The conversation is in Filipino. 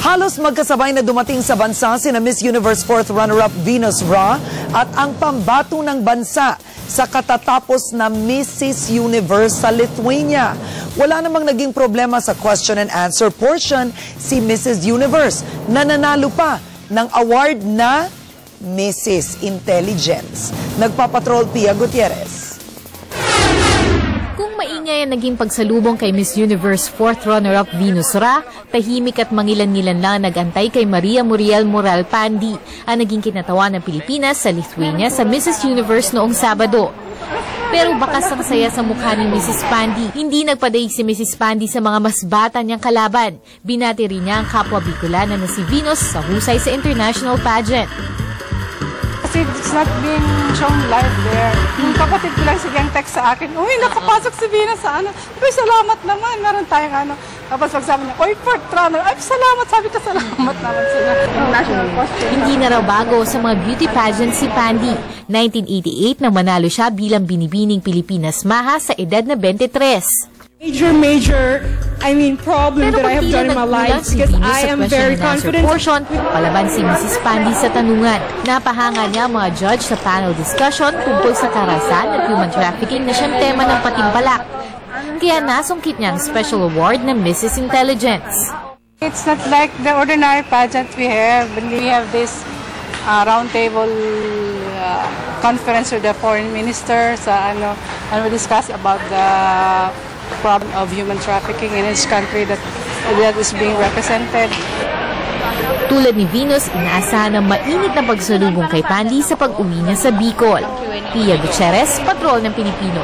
Halos magkasabay na dumating sa bansa sina Miss Universe 4th runner-up Venus Ra at ang pambato ng bansa sa katatapos na Mrs. Universe sa Lithuania. Wala namang naging problema sa question and answer portion si Mrs. Universe na nanalo pa ng award na Mrs. Intelligence. Nagpapatrol Pia Gutierrez. Kung maingay ang naging pagsalubong kay Miss Universe 4th runner-up Venus Ra, tahimik at mangilan-ngilan lang nagantay kay Maria Muriel Moral Pandi, ang naging kinatawan ng Pilipinas sa Lithuania sa Mrs. Universe noong Sabado. Pero bakas ang saya sa mukha ni Mrs. Pandi. Hindi nagpadaig si Mrs. Pandi sa mga mas bata niyang kalaban. Binati rin niya ang kapwa Bicolana na si Venus sa husay sa international pageant. Kasi it's not being shown live there. Yung kapatid ko lang silang text sa akin, uy, nakapasok si Venus sa ano. Uy, salamat naman, meron tayong ano. Tapos pagsabi niya, uy, 4th runner, ay, salamat, sabi ko, salamat naman sila. National costume. Hindi na raw bago sa mga beauty pageant si Pandi. 1988 nang manalo siya bilang binibining Pilipinas Maha sa edad na 23. Problem that I have done in my life because I am very confident. Portion, palaban si Mrs. Pandi sa tanungan. Napahanga niya mga judge sa panel discussion tungkol sa karahasan at human trafficking na siyang tema ng Patimpalak. Kaya nasungkit niya ang special award ng Mrs. Intelligence. It's not like the ordinary pageant we have. We have this roundtable conference with the foreign minister and we discuss about the problem of human trafficking in each country that is being represented. Tulad ni Venus, inaasahan ng mainit na pagsalubong kay Pandi sa pag-uwi niya sa Bicol. Pia Gutierrez, Patrol ng Pilipino.